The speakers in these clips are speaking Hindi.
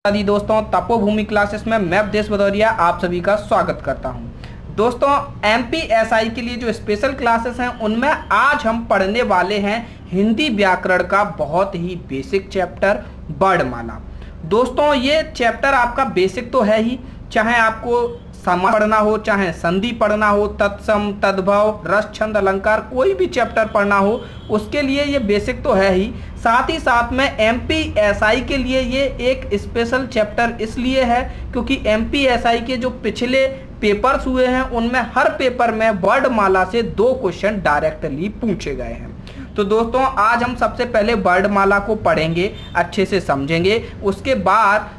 आदि दोस्तों, तपोभूमि क्लासेस में मैं अवधेश भदौरिया आप सभी का स्वागत करता हूं। दोस्तों, एमपीएसआई के लिए जो स्पेशल क्लासेस हैं उनमें आज हम पढ़ने वाले हैं हिंदी व्याकरण का बहुत ही बेसिक चैप्टर वर्णमाला। दोस्तों, ये चैप्टर आपका बेसिक तो है ही, चाहे आपको समास पढ़ना हो, चाहे संधि पढ़ना हो, तत्सम, तद्भव, रस, छंद, अलंकार, कोई भी चैप्टर पढ़ना हो उसके लिए ये बेसिक तो है ही। साथ ही साथ में एमपीएसआई के लिए ये एक स्पेशल चैप्टर इसलिए है क्योंकि एमपीएसआई के जो पिछले पेपर्स हुए हैं उनमें हर पेपर में वर्णमाला से 2 क्वेश्चन डायरेक्टली पूछे गए हैं। तो दोस्तों, आज हम सबसे पहले वर्णमाला को पढ़ेंगे, अच्छे से समझेंगे, उसके बाद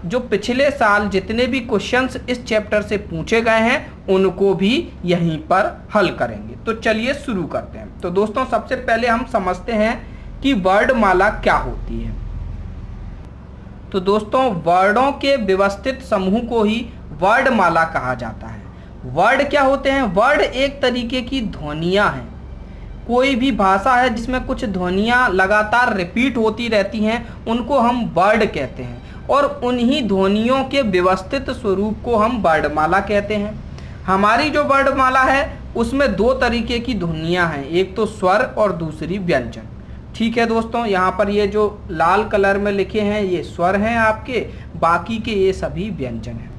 जो पिछले साल जितने भी क्वेश्चंस इस चैप्टर से पूछे गए हैं उनको भी यहीं पर हल करेंगे। तो चलिए शुरू करते हैं। तो दोस्तों, सबसे पहले हम समझते हैं कि वर्णमाला क्या होती है। तो दोस्तों, वर्णों के व्यवस्थित समूह को ही वर्णमाला कहा जाता है। वर्ण क्या होते हैं? वर्ण एक तरीके की ध्वनियां हैं। कोई भी भाषा है जिसमें कुछ ध्वनियां लगातार रिपीट होती रहती हैं उनको हम वर्ण कहते हैं, और उन्हीं ध्वनियों के व्यवस्थित स्वरूप को हम वर्णमाला कहते हैं। हमारी जो वर्णमाला है उसमें 2 तरीके की ध्वनियां हैं, एक तो स्वर और दूसरी व्यंजन। ठीक है दोस्तों, यहाँ पर ये जो लाल कलर में लिखे हैं ये स्वर हैं आपके, बाकी के ये सभी व्यंजन हैं।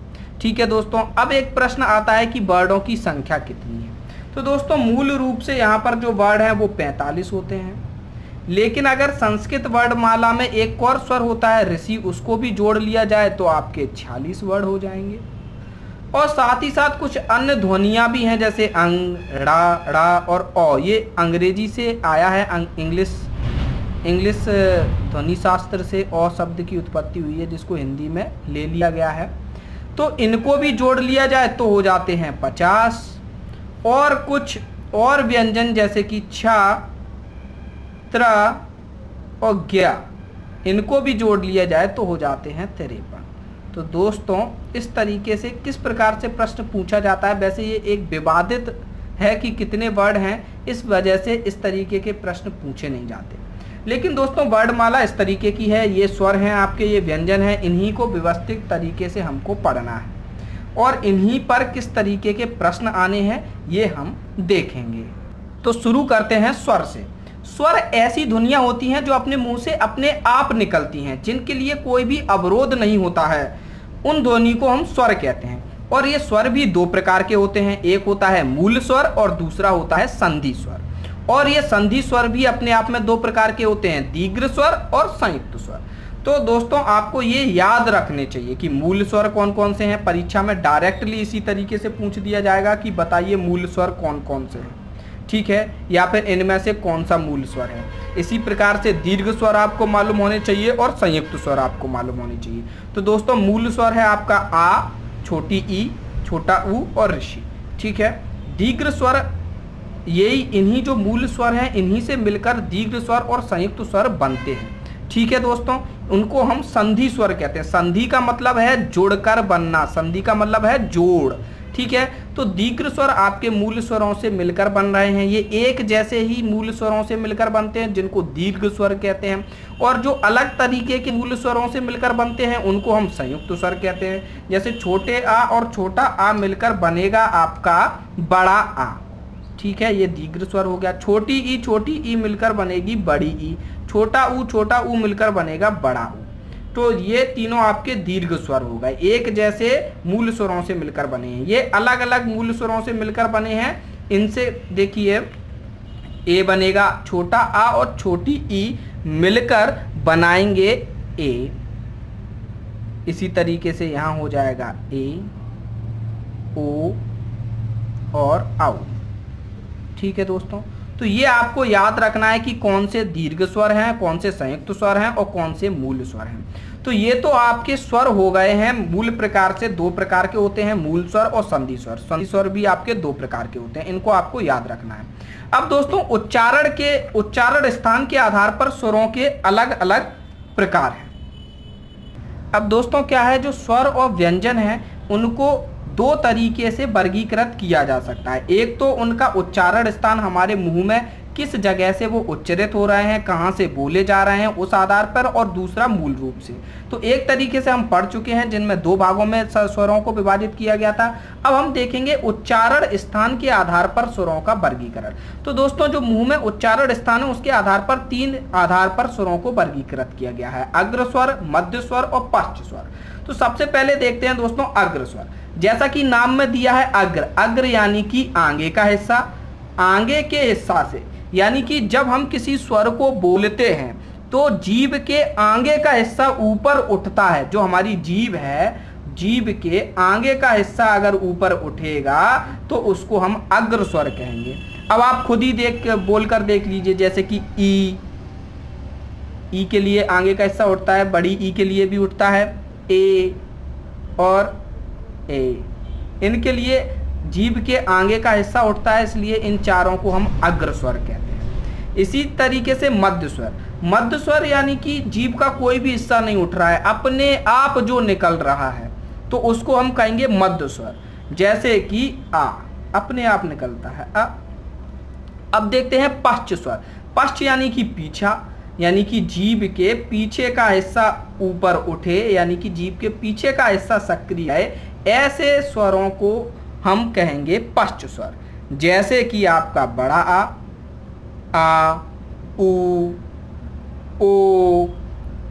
ठीक है दोस्तों, अब एक प्रश्न आता है कि वर्णों की संख्या कितनी है। तो दोस्तों, मूल रूप से यहाँ पर जो वर्ण है वो 45 होते हैं, लेकिन अगर संस्कृत वर्णमाला में एक और स्वर होता है ऋषि, उसको भी जोड़ लिया जाए तो आपके 46 वर्ण हो जाएंगे। और साथ ही साथ कुछ अन्य ध्वनियां भी हैं जैसे अंग, ड़ा, ड़ा और ओ। ये अंग्रेजी से आया है, इंग्लिश ध्वनि शास्त्र से ओ शब्द की उत्पत्ति हुई है जिसको हिंदी में ले लिया गया है। तो इनको भी जोड़ लिया जाए तो हो जाते हैं 50। और कुछ और व्यंजन जैसे कि छा, त्र और ज्ञा, इनको भी जोड़ लिया जाए तो हो जाते हैं 53। तो दोस्तों, इस तरीके से किस प्रकार से प्रश्न पूछा जाता है, वैसे ये एक विवादित है कि कितने वर्ण हैं, इस वजह से इस तरीके के प्रश्न पूछे नहीं जाते। लेकिन दोस्तों, वर्णमाला इस तरीके की है, ये स्वर हैं आपके, ये व्यंजन हैं, इन्हीं को व्यवस्थित तरीके से हमको पढ़ना है और इन्हीं पर किस तरीके के प्रश्न आने हैं ये हम देखेंगे। तो शुरू करते हैं स्वर से। स्वर ऐसी ध्वनियां होती हैं जो अपने मुंह से अपने आप निकलती हैं, जिनके लिए कोई भी अवरोध नहीं होता है, उन ध्वनि को हम स्वर कहते हैं। और ये स्वर भी 2 प्रकार के होते हैं, एक होता है मूल स्वर और दूसरा होता है संधि स्वर। और ये संधि स्वर भी अपने आप में 2 प्रकार के होते हैं, दीर्घ स्वर और संयुक्त स्वर। तो दोस्तों, आपको ये याद रखने चाहिए कि मूल स्वर कौन कौन से हैं। परीक्षा में डायरेक्टली इसी तरीके से पूछ दिया जाएगा कि बताइए मूल स्वर कौन कौन से हैं, ठीक है, या फिर इनमें से कौन सा मूल स्वर है। इसी प्रकार से दीर्घ स्वर आपको मालूम होने चाहिए और संयुक्त स्वर आपको मालूम होने चाहिए। तो दोस्तों, मूल स्वर है आपका आ, छोटी ई, छोटा ऊ और ऋषि। ठीक है, दीर्घ स्वर यही, इन्हीं जो मूल स्वर हैं इन्हीं से मिलकर दीर्घ स्वर और संयुक्त स्वर बनते हैं। ठीक है दोस्तों, उनको हम संधि स्वर कहते हैं। संधि का मतलब है जोड़कर बनना, संधि का मतलब है जोड़। ठीक है, तो दीर्घ स्वर आपके मूल स्वरों से मिलकर बन रहे हैं, ये एक जैसे ही मूल स्वरों से मिलकर बनते हैं जिनको दीर्घ स्वर कहते हैं। और जो अलग तरीके के मूल स्वरों से मिलकर बनते हैं उनको हम संयुक्त स्वर कहते हैं। जैसे छोटे आ और छोटा आ मिलकर बनेगा आपका बड़ा आ। ठीक है, ये दीर्घ स्वर हो गया। छोटी ई मिलकर बनेगी बड़ी ई, छोटा ऊ मिलकर बनेगा बड़ा ऊ। तो ये तीनों आपके दीर्घ स्वर हो गए, एक जैसे मूल स्वरों से मिलकर बने हैं। ये अलग अलग मूल स्वरों से मिलकर बने हैं, इनसे देखिए ए बनेगा, छोटा आ और छोटी ई मिलकर बनाएंगे ए। इसी तरीके से यहां हो जाएगा ए, ओ और आउ। ठीक है दोस्तों, तो ये आपको याद रखना है कि कौन से दीर्घ स्वर हैं, कौन से संयुक्त स्वर हैं और कौन से मूल स्वर हैं। तो ये तो आपके स्वर हो गए हैं। मूल प्रकार से 2 प्रकार के होते हैं, मूल स्वर और संधि स्वर। संधि स्वर भी आपके 2 प्रकार के होते हैं, इनको आपको याद रखना है। अब दोस्तों, उच्चारण स्थान के आधार पर स्वरों के अलग अलग प्रकार हैं। अब दोस्तों, क्या है, जो स्वर और व्यंजन है उनको 2 तरीके से वर्गीकृत किया जा सकता है। एक तो उनका उच्चारण स्थान हमारे मुंह में किस जगह से वो उच्चारित हो रहे हैं, कहाँ से बोले जा रहे हैं उस आधार पर, और दूसरा मूल रूप से। तो एक तरीके से हम पढ़ चुके हैं जिनमें दो भागों में स्वरों को विभाजित किया गया था। अब हम देखेंगे उच्चारण स्थान के आधार पर स्वरों का वर्गीकरण। तो दोस्तों जो मुंह में उच्चारण स्थान है उसके आधार पर 3 आधार पर स्वरों को वर्गीकृत किया गया है, अग्र स्वर, मध्य स्वर और पश्च स्वर। तो सबसे पहले देखते हैं दोस्तों अग्र स्वर। जैसा कि नाम में दिया है अग्र, अग्र यानी कि आगे का हिस्सा, आगे के हिस्सा से, यानी कि जब हम किसी स्वर को बोलते हैं तो जीभ के आगे का हिस्सा ऊपर उठता है। जो हमारी जीभ है, जीभ के आगे का हिस्सा अगर ऊपर उठेगा तो उसको हम अग्र स्वर कहेंगे। अब आप खुद ही बोलकर देख लीजिए, जैसे कि ई के लिए आगे का हिस्सा उठता है, बड़ी ई के लिए भी उठता है, ए और ए, इनके लिए जीभ के आगे का हिस्सा उठता है, इसलिए इन चारों को हम अग्र स्वर कहते हैं। इसी तरीके से मध्य स्वर, मध्य स्वर यानी कि जीभ का कोई भी हिस्सा नहीं उठ रहा है, अपने आप जो निकल रहा है तो उसको हम कहेंगे मध्य स्वर। जैसे कि आ, अपने आप निकलता है आ। अब देखते हैं पश्च स्वर। पश्च यानी कि पीछा, यानी कि जीभ के पीछे का हिस्सा ऊपर उठे, यानी कि जीभ के पीछे का हिस्सा सक्रिय है, ऐसे स्वरों को हम कहेंगे पश्च स्वर। जैसे कि आपका बड़ा आ, उ, ओ,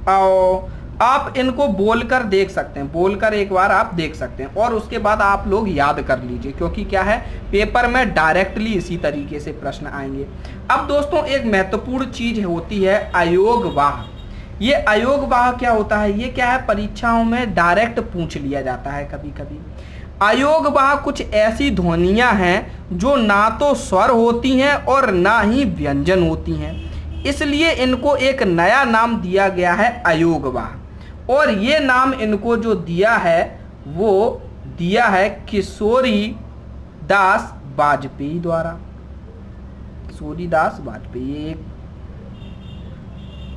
आओ। आप इनको बोलकर देख सकते हैं, बोलकर एक बार आप देख सकते हैं और उसके बाद आप लोग याद कर लीजिए, क्योंकि क्या है पेपर में डायरेक्टली इसी तरीके से प्रश्न आएंगे। अब दोस्तों एक महत्वपूर्ण चीज होती है अयोगवाह। ये अयोगवाह क्या होता है, ये क्या है परीक्षाओं में डायरेक्ट पूछ लिया जाता है कभी कभी। अयोगवाह कुछ ऐसी ध्वनियां हैं जो ना तो स्वर होती हैं और ना ही व्यंजन होती हैं, इसलिए इनको एक नया नाम दिया गया है अयोगवाह। और ये नाम इनको जो दिया है वो दिया है किशोरी दास वाजपेयी द्वारा। किशोरी दास वाजपेयी,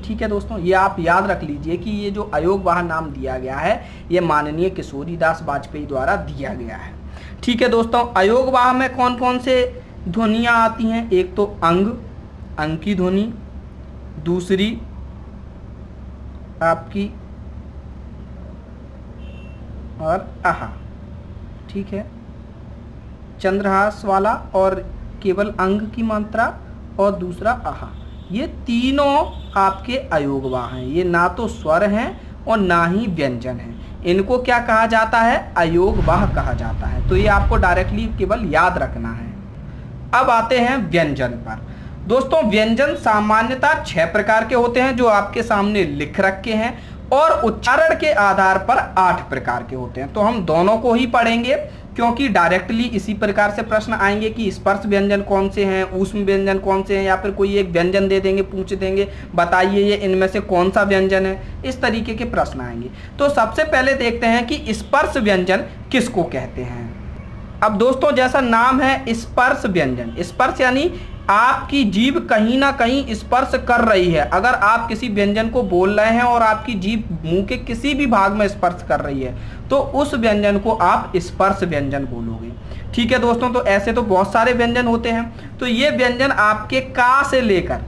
ठीक है दोस्तों, ये आप याद रख लीजिए कि ये जो अयोगवाह नाम दिया गया है ये माननीय किशोरी दास वाजपेयी द्वारा दिया गया है। ठीक है दोस्तों, अयोगवाह में कौन कौन से ध्वनियाँ आती हैं? एक तो अंग, अंग की ध्वनि, दूसरी आपकी और आहा, ठीक है, चंद्रहास वाला और केवल अंग की मात्रा, और दूसरा आहा। ये तीनों आपके अयोगवाह हैं, ये ना तो स्वर हैं और ना ही व्यंजन हैं। इनको क्या कहा जाता है? अयोगवाह कहा जाता है। तो ये आपको डायरेक्टली केवल याद रखना है। अब आते हैं व्यंजन पर। दोस्तों व्यंजन सामान्यतः 6 प्रकार के होते हैं जो आपके सामने लिख रखे हैं, और उच्चारण के आधार पर 8 प्रकार के होते हैं। तो हम दोनों को ही पढ़ेंगे क्योंकि डायरेक्टली इसी प्रकार से प्रश्न आएंगे कि स्पर्श व्यंजन कौन से हैं, ऊष्म व्यंजन कौन से हैं, या फिर कोई एक व्यंजन दे देंगे, पूछ देंगे बताइए ये इनमें से कौन सा व्यंजन है। इस तरीके के प्रश्न आएंगे। तो सबसे पहले देखते हैं कि स्पर्श व्यंजन किसको कहते हैं। अब दोस्तों जैसा नाम है स्पर्श व्यंजन, स्पर्श यानी आपकी जीभ कहीं ना कहीं स्पर्श कर रही है। अगर आप किसी व्यंजन को बोल रहे हैं और आपकी जीभ मुंह के किसी भी भाग में स्पर्श कर रही है तो उस व्यंजन को आप स्पर्श व्यंजन बोलोगे। ठीक है दोस्तों, तो ऐसे तो बहुत सारे व्यंजन होते हैं। तो ये व्यंजन आपके का से लेकर,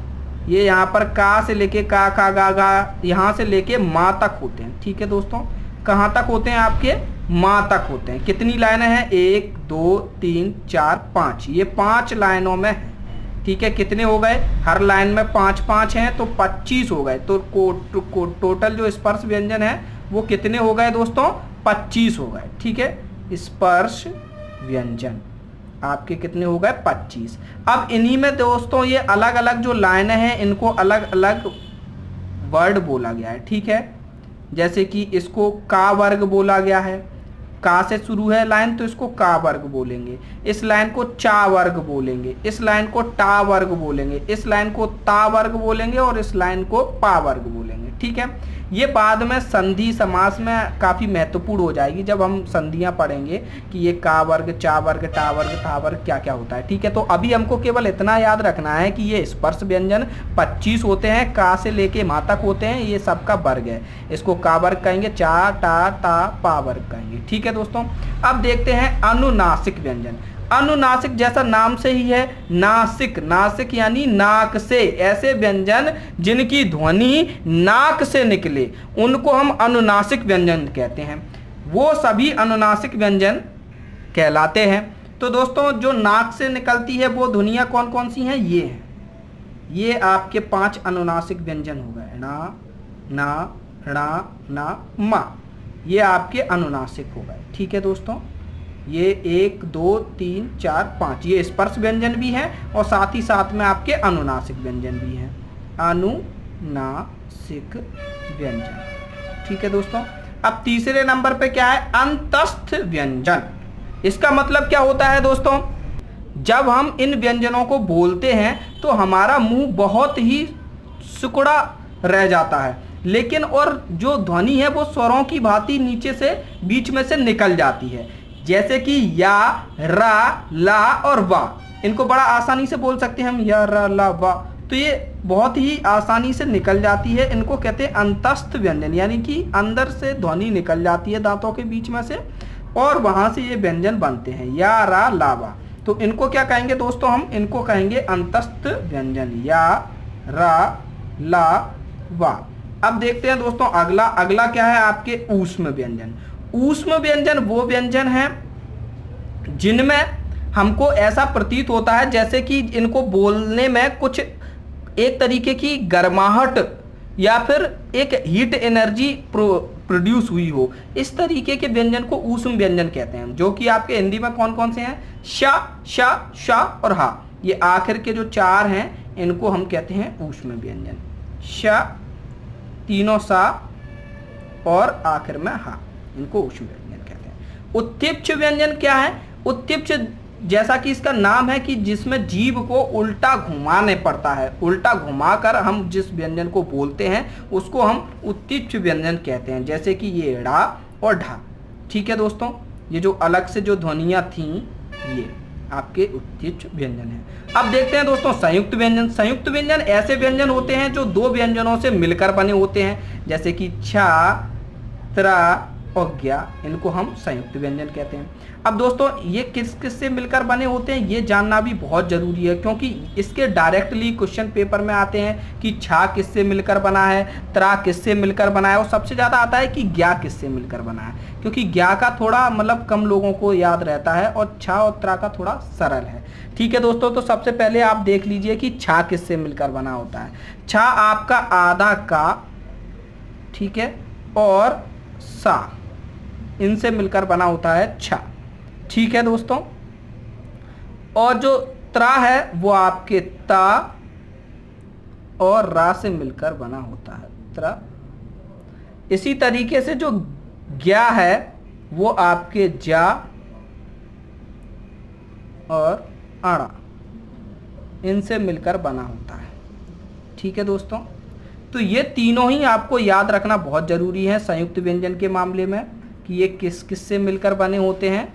ये यहाँ पर का से लेके का खा गा गा, यहाँ से लेके माँ तक होते हैं। ठीक है दोस्तों, कहाँ तक होते हैं? आपके माँ तक होते हैं। कितनी लाइनें हैं? 1 2 3 4 5, ये 5 लाइनों में है। ठीक है, कितने हो गए? हर लाइन में 5-5 हैं तो 25 हो गए। तो टोटल जो स्पर्श व्यंजन है वो कितने हो गए दोस्तों? 25 हो गए। ठीक है, स्पर्श व्यंजन आपके कितने हो गए? 25। अब इन्हीं में दोस्तों ये अलग अलग जो लाइनें हैं इनको अलग अलग वर्ड बोला गया है। ठीक है, जैसे कि इसको का वर्ग बोला गया है, का से शुरू है लाइन तो इसको का वर्ग बोलेंगे, इस लाइन को चा वर्ग बोलेंगे, इस लाइन को टा वर्ग बोलेंगे, इस लाइन को ता वर्ग बोलेंगे और इस लाइन को पा वर्ग बोलेंगे। ठीक है, ये बाद में संधि समास में काफ़ी महत्वपूर्ण हो जाएगी जब हम संधियां पढ़ेंगे कि ये का वर्ग, चा वर्ग, टा वर्ग, था वर्ग क्या क्या होता है। ठीक है, तो अभी हमको केवल इतना याद रखना है कि ये स्पर्श व्यंजन 25 होते हैं, का से लेके मा तक होते हैं, ये सबका वर्ग है। इसको का वर्ग कहेंगे, चा टा ता पा वर्ग कहेंगे। ठीक है दोस्तों, अब देखते हैं अनुनासिक व्यंजन। अनुनासिक जैसा नाम से ही है, नासिक, नासिक यानी नाक से, ऐसे व्यंजन जिनकी ध्वनि नाक से निकले उनको हम अनुनासिक व्यंजन कहते हैं। वो सभी अनुनासिक व्यंजन कहलाते हैं। तो दोस्तों जो नाक से निकलती है वो ध्वनियाँ कौन कौन सी हैं, ये हैं, ये आपके 5 अनुनासिक व्यंजन हो गए, ना, ना, णा, ना, मा, ये आपके अनुनासिक हो गए। ठीक है दोस्तों, ये 1 2 3 4 5 ये स्पर्श व्यंजन भी हैं और साथ ही साथ में आपके अनुनासिक व्यंजन भी हैं, अनुनासिक व्यंजन। ठीक है दोस्तों, अब तीसरे नंबर पे क्या है, अंतस्थ व्यंजन। इसका मतलब क्या होता है दोस्तों, जब हम इन व्यंजनों को बोलते हैं तो हमारा मुंह बहुत ही सिकुड़ा रह जाता है, लेकिन और जो ध्वनि है वो स्वरों की भांति नीचे से बीच में से निकल जाती है। जैसे कि या, रा, ला और वा, इनको बड़ा आसानी से बोल सकते हैं हम, या, रा, ला, वा, तो ये बहुत ही आसानी से निकल जाती है। इनको कहते हैं अंतस्थ व्यंजन, यानी कि अंदर से ध्वनि निकल जाती है दांतों के बीच में से और वहां से ये व्यंजन बनते हैं, या, रा, ला, वा। तो इनको क्या कहेंगे दोस्तों, हम इनको कहेंगे अंतस्थ व्यंजन, या, रा, ला, वा। अब देखते हैं दोस्तों अगला, अगला क्या है आपके ऊष्म व्यंजन। ऊष्म व्यंजन वो व्यंजन है जिनमें हमको ऐसा प्रतीत होता है जैसे कि इनको बोलने में कुछ एक तरीके की गर्माहट या फिर एक हीट एनर्जी प्रोड्यूस हुई हो, इस तरीके के व्यंजन को ऊष्म व्यंजन कहते हैं। जो कि आपके हिंदी में कौन कौन से हैं, शा, शा, शा और हा, ये आखिर के जो 4 हैं इनको हम कहते हैं ऊष्म व्यंजन। शा, तीनों सा और आखिर में हा, इनको ऊष्म व्यंजन कहते हैं। उत्तिप्त व्यंजन क्या है, उत्तिप्त जैसा कि इसका नाम है कि जिसमें जीभ को उल्टा घुमाने पड़ता है, उल्टा घुमाकर हम जिस व्यंजन को बोलते हैं उसको हम उत्तिप्त व्यंजन कहते हैं। जैसे कि ये ड़ा और ढा। ठीक है दोस्तों, ये जो अलग से जो ध्वनियाँ थीं ये आपके उत्तिप्त व्यंजन है। अब देखते हैं दोस्तों संयुक्त व्यंजन। संयुक्त व्यंजन ऐसे व्यंजन होते हैं जो 2 व्यंजनों से मिलकर बने होते हैं, जैसे कि छा, त्रा और ज्ञा, इनको हम संयुक्त व्यंजन कहते हैं। अब दोस्तों ये किस किस से मिलकर बने होते हैं ये जानना भी बहुत जरूरी है, क्योंकि इसके डायरेक्टली क्वेश्चन पेपर में आते हैं कि छा किससे मिलकर बना है, त्रा किससे मिलकर बना है, और सबसे ज़्यादा आता है कि ज्ञा किससे मिलकर बना है, क्योंकि ज्ञा का थोड़ा मतलब कम लोगों को याद रहता है और छा और त्रा का थोड़ा सरल है। ठीक है दोस्तों, तो सबसे पहले आप देख लीजिए कि छा किससे मिलकर बना होता है। छा आपका आधा का, ठीक है, और सा, इनसे मिलकर बना होता है छा। ठीक है दोस्तों, और जो त्रा है वो आपके ता और रा से मिलकर बना होता है, त्रा। इसी तरीके से जो ज्ञा है वो आपके जा और आड़ा, इनसे मिलकर बना होता है। ठीक है दोस्तों, तो ये तीनों ही आपको याद रखना बहुत जरूरी है संयुक्त व्यंजन के मामले में कि ये किस किस से मिलकर बने होते हैं।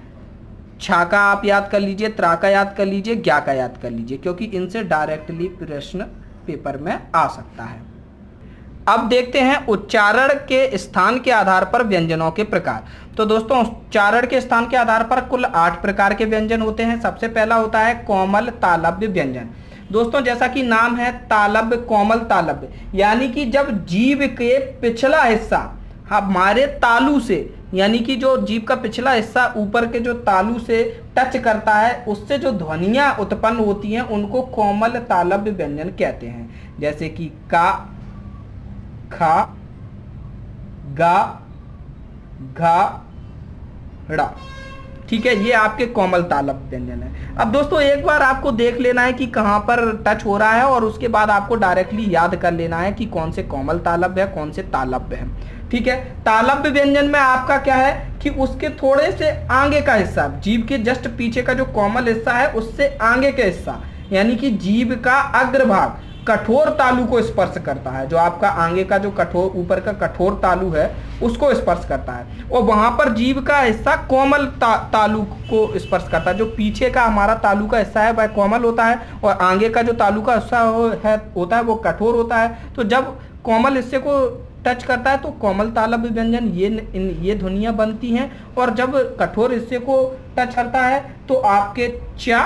छा का आप याद कर लीजिए, त्रा का याद कर लीजिए, ज्ञा का याद कर लीजिए, क्योंकि इनसे डायरेक्टली प्रश्न पेपर में आ सकता है। अब देखते हैं उच्चारण के स्थान के आधार पर व्यंजनों के प्रकार। तो दोस्तों उच्चारण के स्थान के आधार पर कुल 8 प्रकार के व्यंजन होते हैं। सबसे पहला होता है कोमल तालव्य व्यंजन। दोस्तों जैसा कि नाम है तालव्य, कोमल तालव्य, यानी कि जब जीभ के पिछला हिस्सा हमारे तालू से, यानी कि जो जीभ का पिछला हिस्सा ऊपर के जो तालू से टच करता है, उससे जो ध्वनियां उत्पन्न होती हैं उनको कोमल तालव्य व्यंजन कहते हैं। जैसे कि का, खा, गा, घा, ड़ा। ठीक है, ये आपके कोमल तालव्य व्यंजन है। अब दोस्तों एक बार आपको देख लेना है कि कहाँ पर टच हो रहा है और उसके बाद आपको डायरेक्टली याद कर लेना है कि कौन से कोमल तालव्य है, कौन से तालव्य है। ठीक है, तालव्य व्यंजन में आपका क्या है कि उसके थोड़े से आगे का हिस्सा, जीभ के जस्ट पीछे का जो कोमल हिस्सा है उससे आगे का हिस्सा, यानी कि जीभ का अग्रभाग कठोर तालु को स्पर्श करता है। जो आपका आगे का जो कठोर ऊपर का कठोर तालु है उसको स्पर्श करता है, और वहां पर जीभ का हिस्सा कोमल तालु को स्पर्श करता है। जो पीछे का हमारा तालु का हिस्सा है वह कोमल होता है और आगे का जो तालु का हिस्सा होता है वो कठोर होता है। तो जब कोमल हिस्से को टच करता है तो कोमल तालव्य व्यंजन ये ध्वनियां बनती हैं, और जब कठोर हिस्से को टच करता है तो आपके च,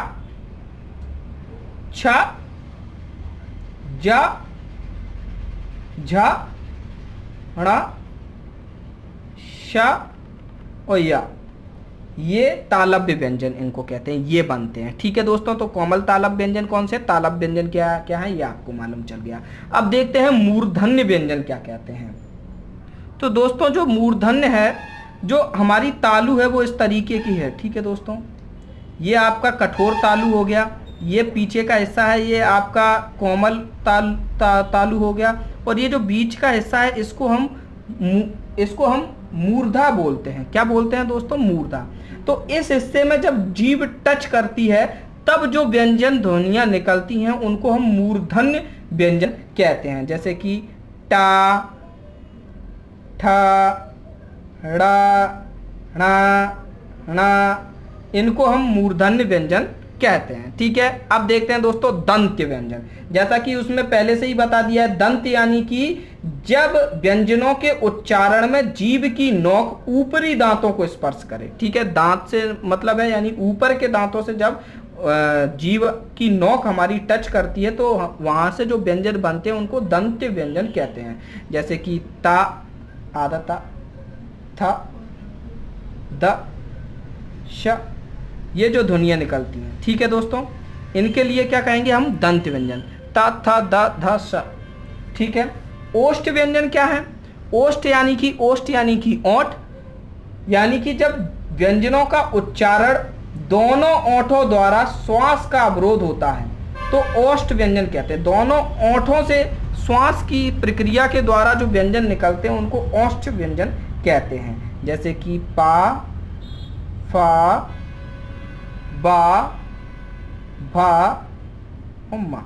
छ, ज, झ, ण, श और या, ये तालव्य व्यंजन इनको कहते हैं, ये बनते हैं। ठीक है दोस्तों, तो कोमल तालव्य व्यंजन कौन से, तालव्य व्यंजन क्या क्या है, ये आपको मालूम चल गया। अब देखते हैं मूर्धन्य व्यंजन क्या कहते हैं। तो दोस्तों जो मूर्धन्य है, जो हमारी तालु है वो इस तरीके की है। ठीक है दोस्तों, ये आपका कठोर तालु हो गया, ये पीछे का हिस्सा है ये आपका कोमल तालु हो गया, और ये जो बीच का हिस्सा है इसको हम मूर्धा बोलते हैं। क्या बोलते हैं दोस्तों, मूर्धा। तो इस हिस्से में जब जीभ टच करती है तब जो व्यंजन ध्वनियां निकलती हैं उनको हम मूर्धन्य व्यंजन कहते हैं, जैसे कि टा, ठ, ड़, ण, इनको हम मूर्धन्य व्यंजन कहते हैं। ठीक है, अब देखते हैं दोस्तों दंत्य व्यंजन। जैसा कि उसमें पहले से ही बता दिया है, दंत यानी कि जब व्यंजनों के उच्चारण में जीभ की नोक ऊपरी दांतों को स्पर्श करे। ठीक है, दांत से मतलब है यानी ऊपर के दांतों से जब जीभ की नोक हमारी टच करती है तो वहां से जो व्यंजन बनते हैं उनको दंत्य व्यंजन कहते हैं। जैसे कि ता, आधा ता, था, द, श, ये जो ध्वनियां निकलती हैं। ठीक है दोस्तों, इनके लिए क्या कहेंगे हम, दंत व्यंजन, ता, था, द, ध, स। ठीक है, ओष्ठ व्यंजन क्या है, ओष्ठ यानी कि ओंठ, यानी कि जब व्यंजनों का उच्चारण दोनों ओंठों द्वारा श्वास का अवरोध होता है तो ओष्ठ व्यंजन कहते हैं। दोनों ओंठों से श्वास की प्रक्रिया के द्वारा जो व्यंजन निकलते हैं उनको ओष्ठ व्यंजन कहते हैं। जैसे कि पा, फा, बा, भा और मा।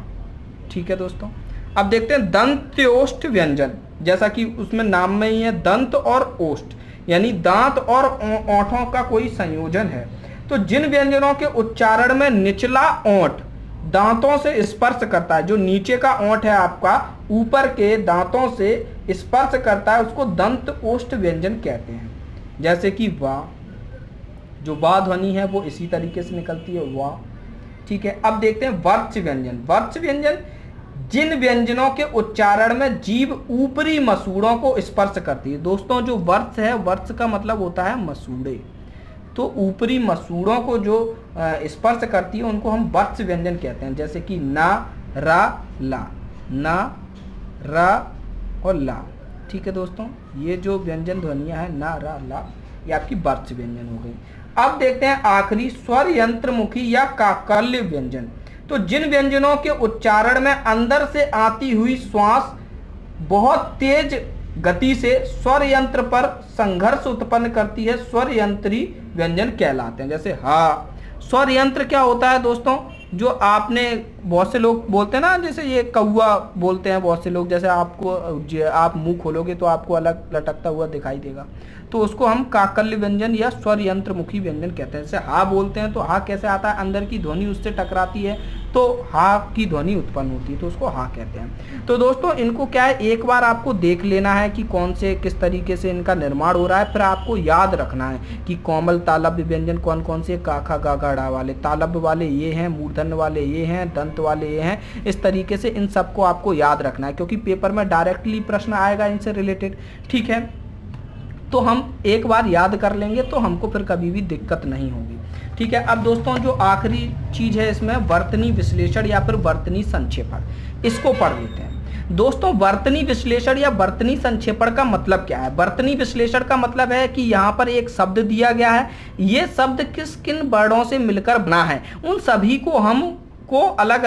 ठीक है दोस्तों, अब देखते हैं दंत्योष्ठ व्यंजन। जैसा कि उसमें नाम में ही है दंत और ओष्ठ, यानी दांत और ओंठों का कोई संयोजन है। तो जिन व्यंजनों के उच्चारण में निचला ओंठ दांतों से स्पर्श करता है, जो नीचे का ओंठ है आपका ऊपर के दांतों से स्पर्श करता है, उसको दंत ओष्ठ व्यंजन कहते हैं। जैसे कि वाह, जो वाह ध्वनि है वो इसी तरीके से निकलती है, वाह। ठीक है, अब देखते हैं वर्च व्यंजन। वर्च व्यंजन जिन व्यंजनों के उच्चारण में जीभ ऊपरी मसूड़ों को स्पर्श करती है। दोस्तों जो वर्च है, वर्च का मतलब होता है मसूड़े, तो ऊपरी मसूड़ों को जो स्पर्श करती है उनको हम वर्च व्यंजन कहते हैं। जैसे कि ना, रा, ला, ना, रा और ला। ठीक है दोस्तों, ये जो व्यंजन ध्वनियां हैं ना, रा, ला, ये आपकी वर्च व्यंजन हो गई। अब देखते हैं आखिरी स्वर यंत्रमुखी या काकल्य व्यंजन। तो जिन व्यंजनों के उच्चारण में अंदर से आती हुई श्वास बहुत तेज गति से स्वर यंत्र पर संघर्ष उत्पन्न करती है, स्वर यंत्री व्यंजन कहलाते हैं। जैसे हा, स्वर यंत्र क्या होता है दोस्तों, जो आपने बहुत से लोग बोलते हैं ना, जैसे ये कौआ बोलते हैं बहुत से लोग, जैसे आप मुंह खोलोगे तो आपको अलग लटकता हुआ दिखाई देगा, तो उसको हम काकल्य व्यंजन या स्वर यंत्र मुखी व्यंजन कहते हैं। जैसे हा बोलते हैं तो हा कैसे आता है, अंदर की ध्वनि उससे टकराती है तो हा की ध्वनि उत्पन्न होती है, तो उसको हा कहते हैं। तो दोस्तों इनको क्या है, एक बार आपको देख लेना है कि कौन से किस तरीके से इनका निर्माण हो रहा है, फिर आपको याद रखना है कि कोमल तालव्य व्यंजन कौन कौन से, का, खा, गा, गा, डा वाले, तालव्य वाले ये हैं, मूर्धन्य वाले ये हैं, दंत वाले ये हैं। इस तरीके से इन सबको आपको याद रखना है, क्योंकि पेपर में डायरेक्टली प्रश्न आएगा इनसे रिलेटेड। ठीक है, तो हम एक बार याद कर लेंगे तो हमको फिर कभी भी दिक्कत नहीं होगी। ठीक है, अब दोस्तों जो आखिरी चीज है इसमें वर्तनी विश्लेषण या फिर वर्तनी संक्षेपण, इसको पढ़ लेते हैं। दोस्तों वर्तनी विश्लेषण या वर्तनी संक्षेपण का मतलब क्या है। वर्तनी विश्लेषण का मतलब है कि यहाँ पर एक शब्द दिया गया है, ये शब्द किस किन वर्णों से मिलकर बना है, उन सभी को हमको अलग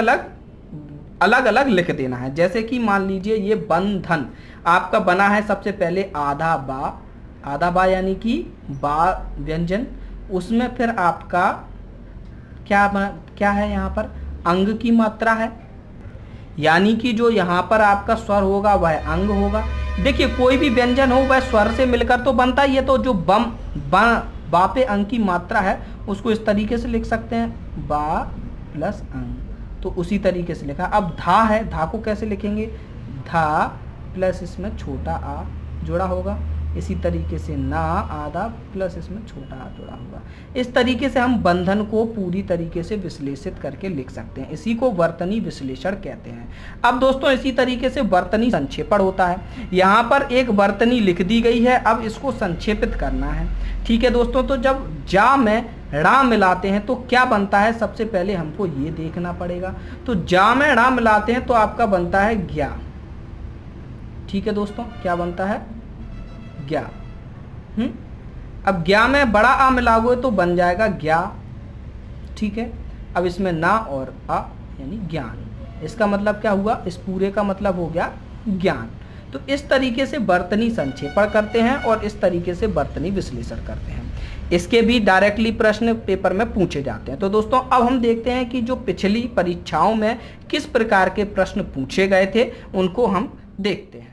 अलग लिख देना है। जैसे कि मान लीजिए ये बंधन आपका बना है सबसे पहले आधा बा यानी कि बा व्यंजन, उसमें फिर आपका क्या है, यहाँ पर अंग की मात्रा है, यानी कि जो यहाँ पर आपका स्वर होगा वह अंग होगा। देखिए कोई भी व्यंजन हो वह स्वर से मिलकर तो बनता ही है, तो जो बा पे अंग की मात्रा है उसको इस तरीके से लिख सकते हैं, बा प्लस अंग, तो उसी तरीके से लिखा। अब धा है, धा को कैसे लिखेंगे, धा प्लस इसमें छोटा आ जुड़ा होगा। इसी तरीके से ना आधा प्लस इसमें छोटा आ जुड़ा होगा। इस तरीके से हम बंधन को पूरी तरीके से विश्लेषित करके लिख सकते हैं। इसी को वर्तनी विश्लेषण कहते हैं। अब दोस्तों इसी तरीके से वर्तनी संक्षेपण होता है। यहाँ पर एक वर्तनी लिख दी गई है, अब इसको संक्षेपित करना है। ठीक है दोस्तों, तो जब जा में ड़ा मिलाते हैं तो क्या बनता है, सबसे पहले हमको ये देखना पड़ेगा। तो जा में ड़ा मिलाते हैं तो आपका बनता है ज्ञा। ठीक है दोस्तों, क्या बनता है, ज्ञा। अब ज्ञा में बड़ा आ मिलाओगे तो बन जाएगा ज्ञा। ठीक है, अब इसमें ना और आ यानी ज्ञान। इसका मतलब क्या हुआ, इस पूरे का मतलब हो गया ज्ञान। तो इस तरीके से वर्तनी संक्षेपण करते हैं और इस तरीके से वर्तनी विश्लेषण करते हैं। इसके भी डायरेक्टली प्रश्न पेपर में पूछे जाते हैं। तो दोस्तों अब हम देखते हैं कि जो पिछली परीक्षाओं में किस प्रकार के प्रश्न पूछे गए थे उनको हम देखते हैं।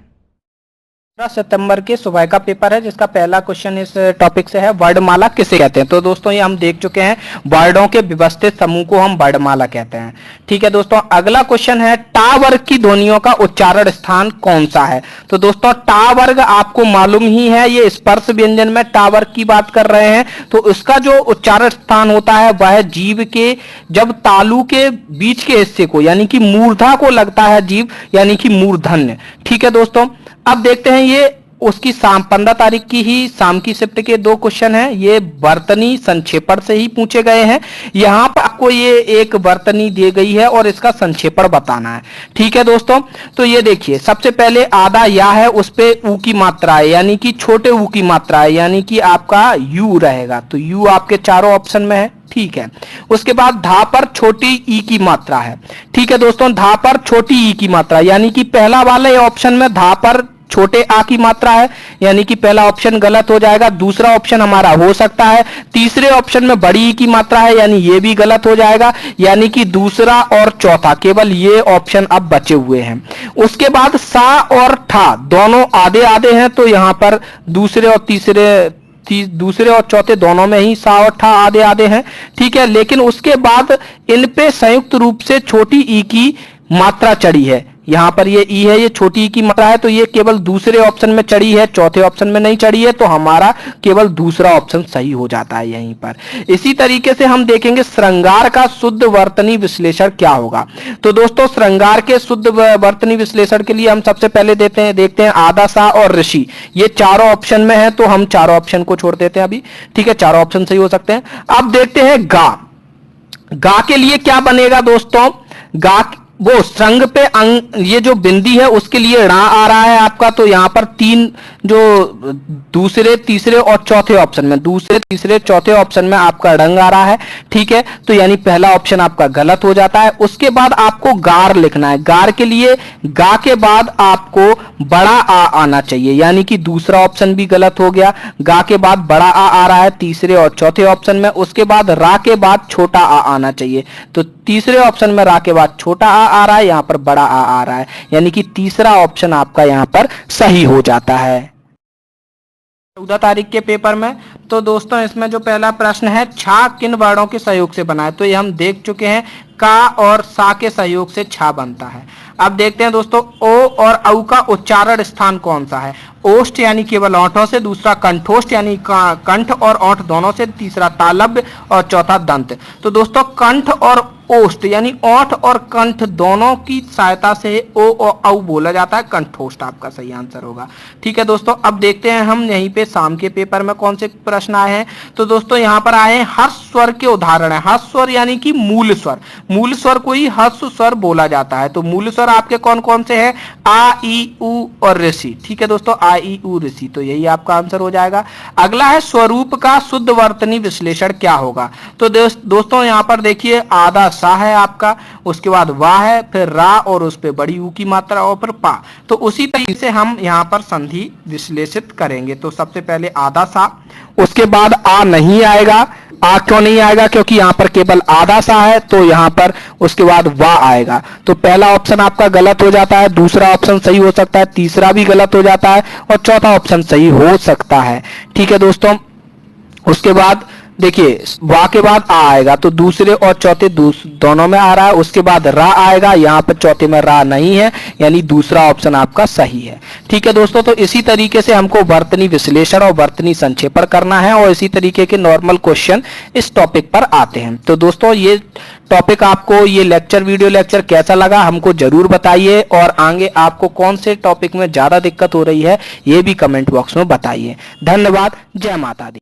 15 सितंबर के सुबह का पेपर है जिसका पहला क्वेश्चन इस टॉपिक से है, वर्णमाला किसे कहते हैं। तो दोस्तों ये हम देख चुके हैं, वर्णों के व्यवस्थित समूह को हम वर्णमाला कहते हैं। ठीक है दोस्तों, अगला क्वेश्चन है, टा वर्ग की ध्वनियों का उच्चारण स्थान कौन सा है। तो दोस्तों टा वर्ग आपको मालूम ही है, ये स्पर्श व्यंजन में टा वर्ग की बात कर रहे हैं। तो उसका जो उच्चारण स्थान होता है वह जीभ के जब तालु के बीच के हिस्से को यानी कि मूर्धा को लगता है जीभ यानी कि मूर्धन्य। ठीक है दोस्तों, अब देखते हैं ये उसकी 15 तारीख की ही शाम की शिफ्ट के 2 क्वेश्चन हैं। ये वर्तनी संक्षेपण से ही पूछे गए हैं। यहां पर आपको ये एक वर्तनी दी गई है और इसका संक्षेपण बताना है। ठीक है दोस्तों, तो ये देखिए, सबसे पहले आधा या है, उस पे ऊ की मात्रा है यानी कि छोटे ऊ की मात्रा है यानी कि आपका यू रहेगा। तो यू आपके चारों ऑप्शन में है। ठीक है, उसके बाद धा पर छोटी ई की मात्रा है। ठीक है दोस्तों, धा पर छोटी ई की मात्रा यानी कि पहला वाले ऑप्शन में धा पर छोटे आ की मात्रा है यानी कि पहला ऑप्शन गलत हो जाएगा। दूसरा ऑप्शन हमारा हो सकता है, तीसरे ऑप्शन में बड़ी ई की मात्रा है यानी ये भी गलत हो जाएगा, यानी कि दूसरा और चौथा केवल ये ऑप्शन अब बचे हुए हैं। उसके बाद सा और ठा दोनों आधे आधे हैं, तो यहां पर दूसरे और चौथे दोनों में ही सा और ठा आधे आधे हैं। ठीक है, लेकिन उसके बाद इन पे संयुक्त रूप से छोटी ई की मात्रा चढ़ी है। यहां पर ये ई है, ये छोटी ई की मात्रा है, तो ये केवल दूसरे ऑप्शन में चढ़ी है, चौथे ऑप्शन में नहीं चढ़ी है, तो हमारा केवल दूसरा ऑप्शन सही हो जाता है यहीं पर। इसी तरीके से हम देखेंगे श्रृंगार का शुद्ध वर्तनी विश्लेषण क्या होगा। तो दोस्तों श्रृंगार के शुद्ध वर्तनी विश्लेषण के लिए हम सबसे पहले देखते हैं आधा सा और ऋषि, ये चारों ऑप्शन में है, तो हम चारों ऑप्शन को छोड़ देते हैं अभी। ठीक है, चारों ऑप्शन सही हो सकते हैं। अब देखते हैं गा के लिए क्या बनेगा दोस्तों। गा वो श्रृंग पे ये जो बिंदी है उसके लिए ड़ा आ रहा है आपका, तो यहां पर 3 जो दूसरे तीसरे और चौथे ऑप्शन में दूसरे तीसरे चौथे ऑप्शन में आपका डंग आ रहा है। ठीक है, तो यानी पहला ऑप्शन आपका गलत हो जाता है। उसके बाद आपको गार लिखना है। गार के लिए गा के बाद आपको बड़ा आ आना चाहिए यानी कि दूसरा ऑप्शन भी गलत हो गया। गा के बाद बड़ा आ रहा है तीसरे और चौथे ऑप्शन में। उसके बाद रा के बाद छोटा आ आना चाहिए, तो तीसरे ऑप्शन में रा के बाद छोटा आ रहा है, यहां पर बड़ा आ रहा है, यानी कि तीसरा ऑप्शन आपका यहां पर सही हो जाता है। 14 तारीख के पेपर में तो दोस्तों इसमें जो पहला प्रश्न है, छा किन वर्णों के सहयोग से बना है। तो ये हम देख चुके हैं, का और सा के सहयोग से छा बनता है। अब देखते हैं दोस्तों ओ और औ का उच्चारण स्थान कौन सा है। ओष्ठ यानी केवल ओंठों से, दूसरा कंठोष्ठ यानी कंठ और ओंठ दोनों से, तीसरा तालव्य और चौथा दंत। तो दोस्तों कंठ और ओष्ठ यानी ओंठ और कंठ दोनों की सहायता से ओ और औ बोला जाता है, कंठोष्ठ आपका सही आंसर होगा। ठीक है दोस्तों, अब देखते हैं हम यहीं पे शाम के पेपर में कौन से प्रश्न आए हैं। तो दोस्तों यहाँ पर आए हैं हर्ष स्वर के उदाहरण है। हर्ष स्वर यानी कि मूल स्वर, मूल स्वर को ही हर्ष स्वर बोला जाता है। तो मूल स्वर आपके कौन कौन से हैं, आ ई उ और ऋषि। ठीक है दोस्तों, आ ई उ ऋषि, तो यही आपका आंसर हो जाएगा। अगला है स्वरूप का शुद्ध वर्तनी विश्लेषण क्या होगा। तो दोस्तों यहाँ पर देखिए आधा सा है आपका, उसके बाद वाह है, फिर रा और उस पे बड़ी ऊ की मात्रा और फिर पा। तो उसी तरीके से हम यहाँ पर संधि विश्लेषित करेंगे। तो सबसे पहले आधा सा, उसके बाद आ नहीं आएगा। आ क्यों नहीं आएगा, क्योंकि यहां पर केवल आधा सा है, तो यहां पर उसके बाद वाह आएगा। तो पहला ऑप्शन आपका गलत हो जाता है, दूसरा ऑप्शन सही हो सकता है, तीसरा भी गलत हो जाता है और चौथा ऑप्शन सही हो सकता है। ठीक है दोस्तों, उसके बाद देखिए वा के बाद आ आएगा तो दूसरे और चौथे दोनों में आ रहा है, उसके बाद रा आएगा, यहाँ पर चौथे में रा नहीं है, यानी दूसरा ऑप्शन आपका सही है। ठीक है दोस्तों, तो इसी तरीके से हमको वर्तनी विश्लेषण और वर्तनी संक्षेपण करना है और इसी तरीके के नॉर्मल क्वेश्चन इस टॉपिक पर आते हैं। तो दोस्तों ये टॉपिक आपको, ये लेक्चर, वीडियो लेक्चर कैसा लगा हमको जरूर बताइए, और आगे आपको कौन से टॉपिक में ज्यादा दिक्कत हो रही है ये भी कमेंट बॉक्स में बताइए। धन्यवाद। जय माता दी।